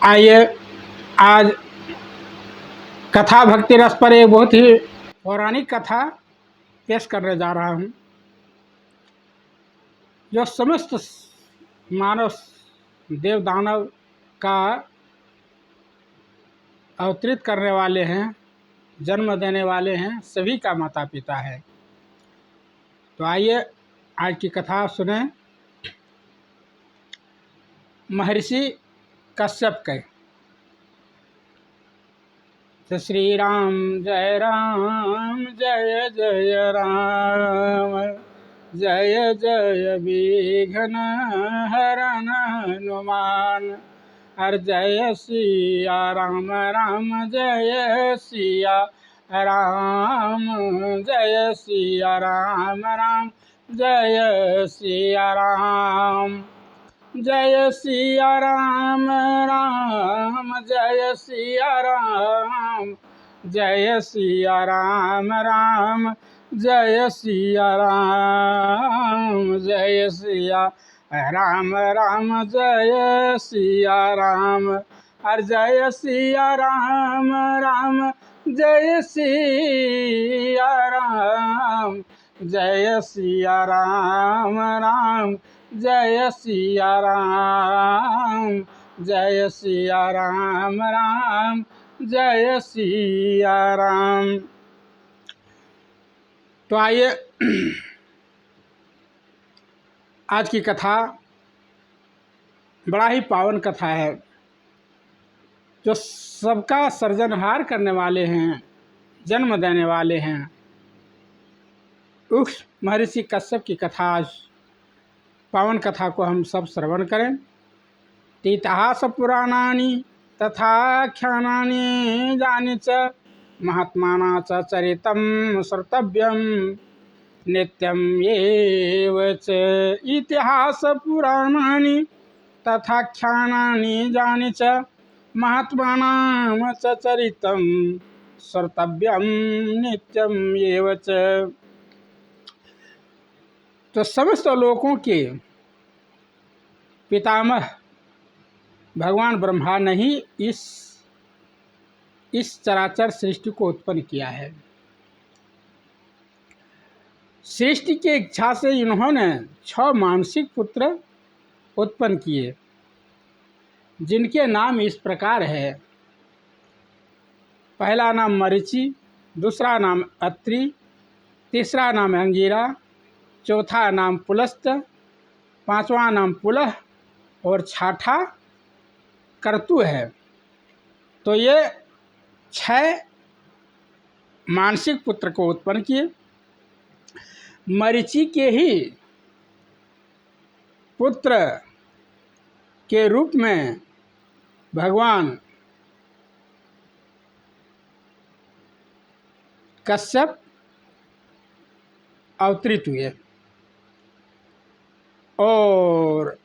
आइए आज कथा भक्ति रस पर एक बहुत ही पौराणिक कथा पेश करने जा रहा हूँ, जो समस्त मानव देव दानव का अवतरित करने वाले हैं, जन्म देने वाले हैं, सभी का माता पिता है। तो आइए आज की कथा सुने। महर्षि कश्यप के तो श्री राम जय जय राम, जय जय विघ्न हरन हनुमान। हर जय सिया राम राम जय सिया राम, जय सिया राम राम जय सिया राम। जय सिया राम राम जय सिया राम, जय सिया राम राम जय सिया राम, जय सिया राम राम जय सिया राम। हर जय सिया राम राम जय सिया राम, जय सिया राम राम जय सिया राम, जय सिया राम राम जय सिया राम। तो आइए आज की कथा बड़ा ही पावन कथा है, जो सबका सृजनहार करने वाले हैं, जन्म देने वाले हैं, उस महर्षि कश्यप की कथा आज पावन कथा को हम सब श्रवण करें। इतिहास पुराणानि तथाख्यानानि जानि च, महात्माना च चरितं श्रोतव्यं नित्यं एव च। इतिहास पुराणानि तथाख्यानानि जानि च, महात्मानां च चरितं श्रोतव्यं नित्यं एव च। तो समस्त लोकों के पितामह भगवान ब्रह्मा ने ही इस चराचर सृष्टि को उत्पन्न किया है। सृष्टि की इच्छा से इन्होंने 6 मानसिक पुत्र उत्पन्न किए, जिनके नाम इस प्रकार है। पहला नाम मरीचि, दूसरा नाम अत्रि, तीसरा नाम अंगिरा, चौथा नाम पुलस्त, पांचवा नाम पुलह और छठा कर्तु है। तो ये 6 मानसिक पुत्र को उत्पन्न किए। मरीचि के ही पुत्र के रूप में भगवान कश्यप अवतरित हुए और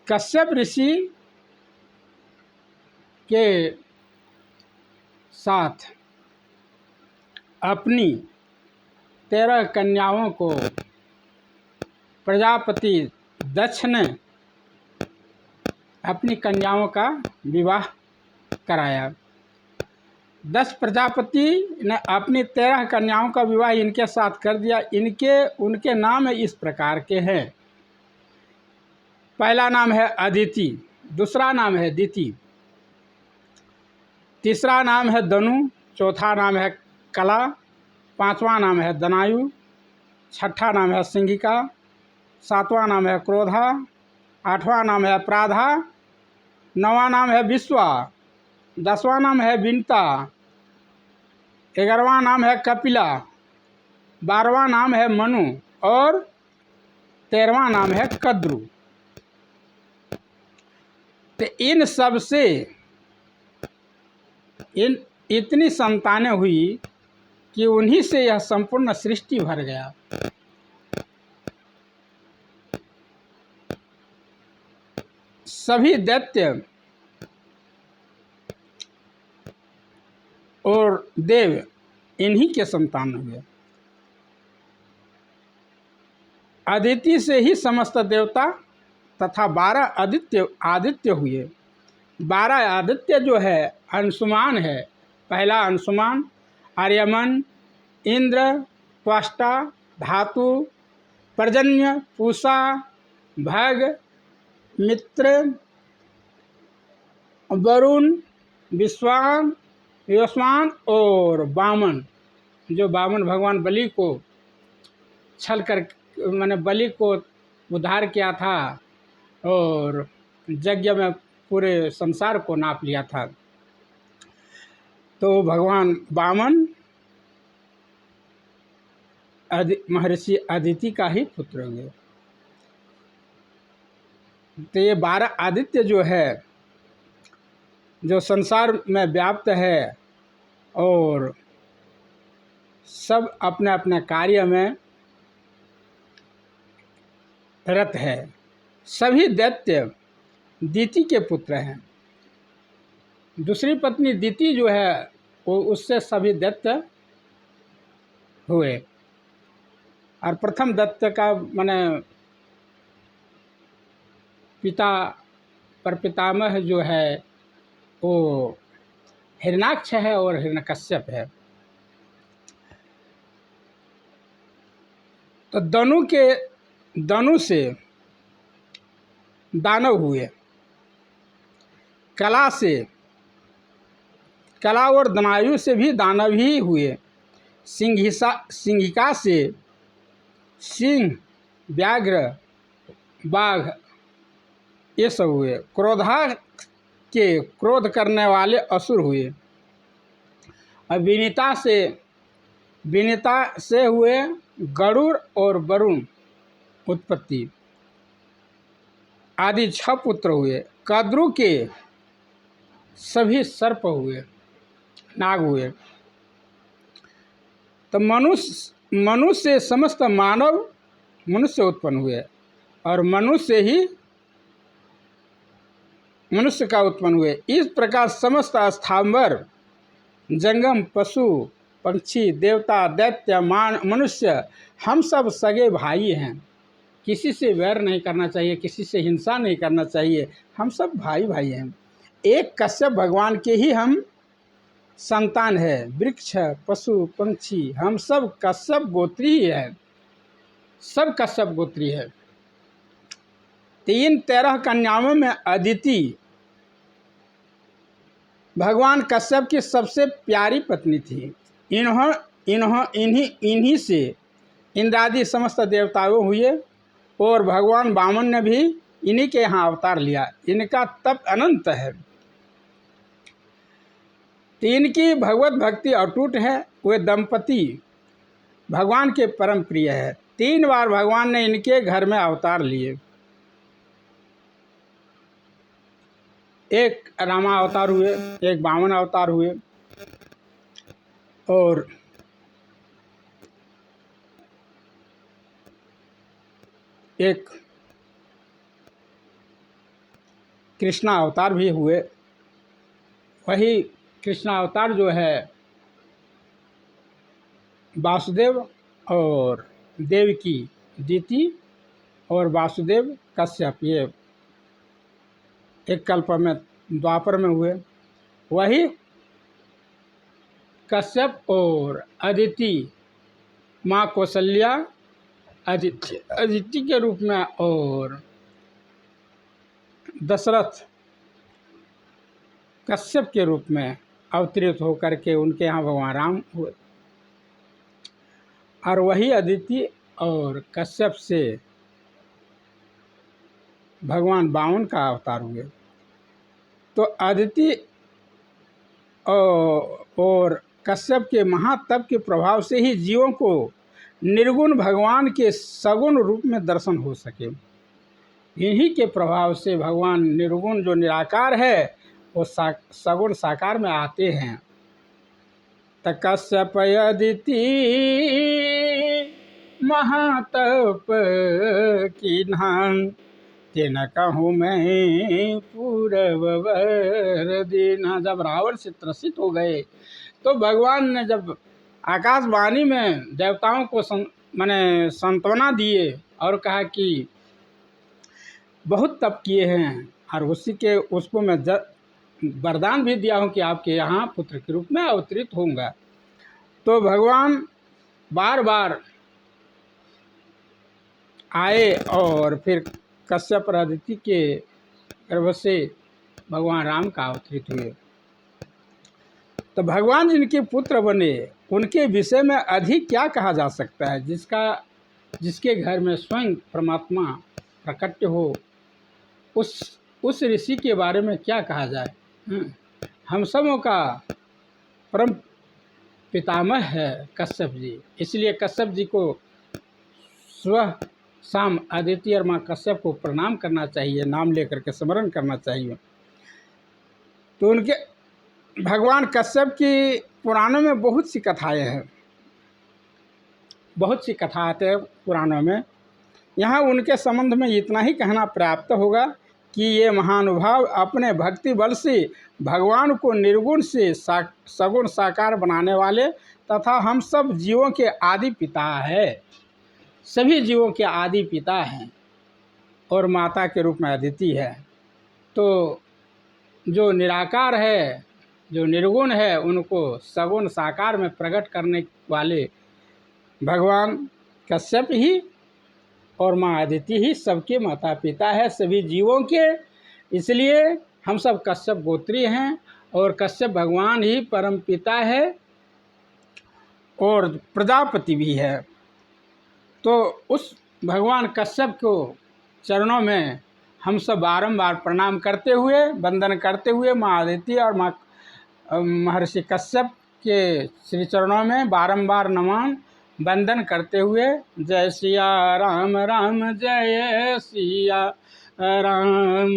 कश्यप ऋषि के साथ अपनी 13 कन्याओं को प्रजापति दक्ष ने अपनी कन्याओं का विवाह कराया। 10 प्रजापति ने अपनी 13 कन्याओं का विवाह इनके साथ कर दिया। उनके नाम इस प्रकार के हैं। पहला नाम है अदिति, दूसरा नाम है दिति, तीसरा नाम है दनु, चौथा नाम है कला, पांचवा नाम है दनायु, छठा नाम है सिंहिका, सातवां नाम है क्रोधा, आठवां नाम है प्राधा, नौवां नाम है विश्वा, 10वां नाम है विंता, 11वां नाम है कपिला, 12वां नाम है मनु और 13वां नाम है कद्रु। तो इन सब से इतनी संतानें हुई कि उन्हीं से यह संपूर्ण सृष्टि भर गया। सभी दैत्य और देव इन्हीं के संतान हुए। अदिति से ही समस्त देवता तथा 12 आदित्य हुए। 12 आदित्य जो है अंशुमान है। पहला अंशुमान, आर्यमन, इंद्र, त्वष्टा, धातु, पर्जन्य, पूषा, भग, मित्र, वरुण, विश्वान और वामन। जो वामन भगवान बलि को छल कर मैंने बलि को उद्धार किया था और यज्ञ में पूरे संसार को नाप लिया था, तो भगवान वामन महर्षि अदिति का ही पुत्र हुए। तो ये 12 आदित्य जो है, जो संसार में व्याप्त है और सब अपने अपने कार्य में रत है। सभी दैत्य दिति के पुत्र हैं। दूसरी पत्नी दिति जो है वो उससे सभी दैत्य हुए, और प्रथम दैत्य का माने पिता परपितामह जो है वो हिरण्याक्ष है और हिरण्यकश्यप है। तो दनु से दानव हुए, कला और दनायु से भी दानव ही हुए, सिंहिका से सिंह, व्याघ्र, बाघ ये सब हुए। क्रोधा के क्रोध करने वाले असुर हुए। और विनीता से हुए गरुड़ और वरुण उत्पत्ति आदि 6 पुत्र हुए। कद्रु के सभी सर्प हुए, नाग हुए। तो मनुष्य समस्त मानव मनुष्य उत्पन्न हुए, और मनुष्य का उत्पन्न हुए। इस प्रकार समस्त स्थावर, जंगम, पशु, पक्षी, देवता, दैत्य, मनुष्य हम सब सगे भाई हैं। किसी से वैर नहीं करना चाहिए, किसी से हिंसा नहीं करना चाहिए, हम सब भाई भाई हैं। एक कश्यप भगवान के ही हम संतान है। वृक्ष, पशु, पंछी हम सब कश्यप गोत्री ही है, सब कश्यप गोत्री है। 13 कन्याओं में अदिति भगवान कश्यप की सबसे प्यारी पत्नी थी। इन्हीं से इंद्रादि समस्त देवताओं हुए, और भगवान वामन ने भी इन्हीं के यहाँ अवतार लिया। इनका तप अनंत है। तो इनकी भगवत भक्ति अटूट है। वे दंपति भगवान के परम प्रिय है। 3 बार भगवान ने इनके घर में अवतार लिए। एक रामा अवतार हुए, एक वामन अवतार हुए, और एक कृष्णा अवतार भी हुए। वही कृष्णा अवतार जो है वासुदेव और देवकी दिति और वासुदेव कश्यप, ये एक कल्प में द्वापर में हुए। वही कश्यप और अदिति माँ कौशल्या अदिति के रूप में, और दशरथ कश्यप के रूप में अवतरित होकर के उनके यहाँ भगवान राम हुए। और वही अदिति और कश्यप से भगवान वामन का अवतार हुए। तो अदिति और कश्यप के महातप के प्रभाव से ही जीवों को निर्गुण भगवान के सगुण रूप में दर्शन हो सके। इन्हीं के प्रभाव से भगवान निर्गुण जो निराकार है वो सगुण साकार में आते हैं। त कश्यप अदिति महातप कीन्हा, तेन कहूँ मैं पूरब दीना। जब रावण से त्रसित हो गए तो भगवान ने जब आकाशवाणी में देवताओं को माने सांत्वना दिए और कहा कि बहुत तप किए हैं और उसको मैं वरदान भी दिया हूँ कि आपके यहाँ पुत्र के रूप में अवतरित होऊंगा। तो भगवान बार बार आए और फिर कश्यप और अदिति के गर्भ से भगवान राम का अवतरित हुए। तो भगवान जिनके पुत्र बने उनके विषय में अधिक क्या कहा जा सकता है। जिसके घर में स्वयं परमात्मा प्रकट हो, उस ऋषि के बारे में क्या कहा जाए। हम सबों का परम पितामह है कश्यप जी, इसलिए कश्यप जी को सुबह शाम अदिति और माँ कश्यप को प्रणाम करना चाहिए, नाम लेकर के स्मरण करना चाहिए। तो उनके भगवान कश्यप की पुराणों में बहुत सी कथाएं हैं, बहुत सी कथा आते हैं पुराणों में। यहाँ उनके संबंध में इतना ही कहना पर्याप्त होगा कि ये महानुभाव अपने भक्ति बल से भगवान को निर्गुण से सगुण साकार बनाने वाले तथा हम सब जीवों के आदि पिता है, सभी जीवों के आदि पिता हैं और माता के रूप में अदिति है। तो जो निराकार है, जो निर्गुण है, उनको सगुण साकार में प्रकट करने वाले भगवान कश्यप ही और माँ अदिति ही सबके माता पिता है, सभी जीवों के। इसलिए हम सब कश्यप गोत्री हैं और कश्यप भगवान ही परम पिता है और प्रजापति भी है। तो उस भगवान कश्यप को चरणों में हम सब बारंबार प्रणाम करते हुए, वंदन करते हुए माँ अदिति और माँ महर्षि कश्यप के श्री चरणों में बारंबार नमन वंदन करते हुए जय सिया राम राम जय सिया राम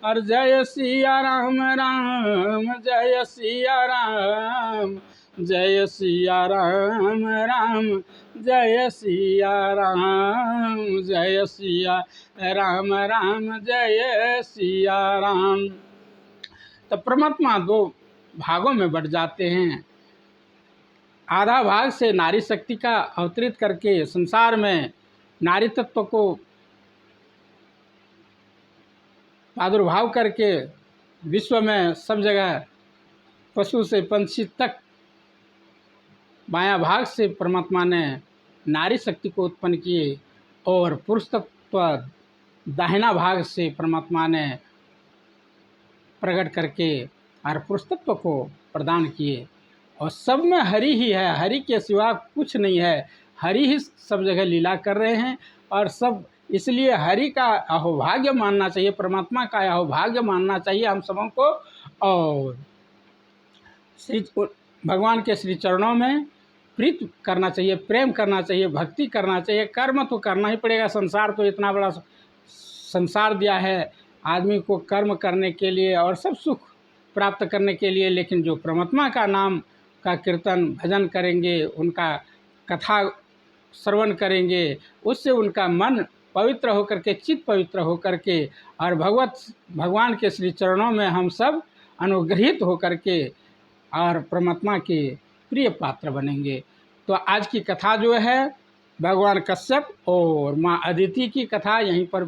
और जय सिया राम राम जय सिया राम जय सिया राम राम जय सिया राम जय सिया राम राम जय सिया राम। तो परमात्मा दो भागों में बढ़ जाते हैं। आधा भाग से नारी शक्ति का अवतरित करके संसार में नारी तत्व को प्रादुर्भाव करके विश्व में सब जगह पशु से पंछी तक बायां भाग से परमात्मा ने नारी शक्ति को उत्पन्न किए और पुरुष तत्व दाहिना भाग से परमात्मा ने प्रकट करके और पुरुष तत्व को प्रदान किए। और सब में हरि ही है, हरि के सिवा कुछ नहीं है, हरि ही सब जगह लीला कर रहे हैं। और सब इसलिए हरि का अहोभाग्य मानना चाहिए, परमात्मा का अहोभाग्य मानना चाहिए हम सबों को। और श्री भगवान के श्री चरणों में प्रीत करना चाहिए, प्रेम करना चाहिए, भक्ति करना चाहिए। कर्म तो करना ही पड़ेगा, संसार तो इतना बड़ा संसार दिया है आदमी को कर्म करने के लिए और सब सुख प्राप्त करने के लिए। लेकिन जो परमात्मा का नाम का कीर्तन भजन करेंगे, उनका कथा श्रवण करेंगे, उससे उनका मन पवित्र होकर के, चित्त पवित्र होकर के और भगवान के श्री चरणों में हम सब अनुग्रहित होकर के और परमात्मा के प्रिय पात्र बनेंगे। तो आज की कथा जो है भगवान कश्यप और माँ अदिति की कथा यहीं पर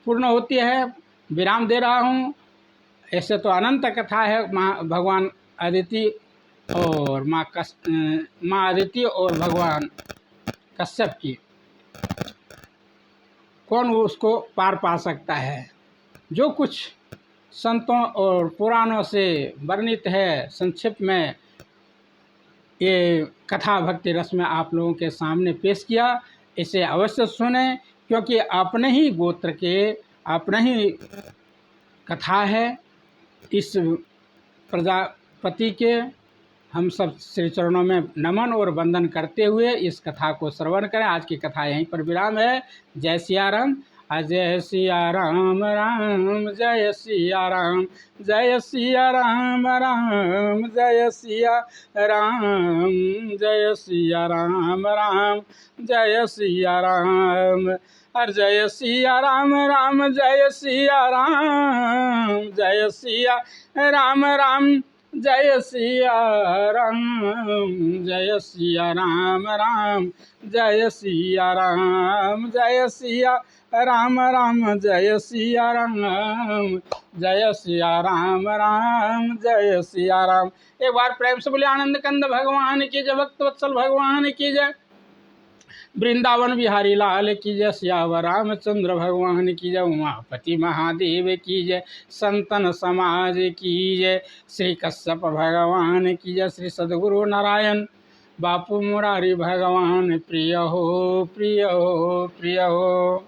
पूर्ण होती है। विराम दे रहा हूँ। ऐसे तो अनंत कथा है भगवान अदिति और माँ अदिति और भगवान कश्यप की, कौन उसको पार पा सकता है। जो कुछ संतों और पुराणों से वर्णित है संक्षिप्त में ये कथा भक्ति रस में आप लोगों के सामने पेश किया। इसे अवश्य सुने, क्योंकि अपने ही गोत्र के, अपने ही कथा है। इस प्रजापति के हम सब श्री चरणों में नमन और वंदन करते हुए इस कथा को श्रवण करें। आज की कथा यहीं पर विराम है। जय सिया राम, जय सिया राम राम जय सिया राम, जय सिया राम राम जय सिया राम, जय सिया राम राम जय सिया राम और जय सिया राम राम जय सिया राम, जय सिया राम राम जय सिया राम, जय सिया राम राम जय सिया राम, जय सिया राम राम जय सिया राम, जय सिया राम राम जय सिया राम। एक बार प्रेम से बोले आनंद कंद भगवान की जय, भक्त वत्सल भगवान की जय, वृंदावन बिहारी लाल की जय, सियावर रामचंद्र भगवान की जय, उमापति महादेव की जय, संतन समाज की जय, श्री कश्यप भगवान की जय, श्री सद्गुरु नारायण बापू मुरारी भगवान प्रिय हो प्रिय हो प्रिय हो।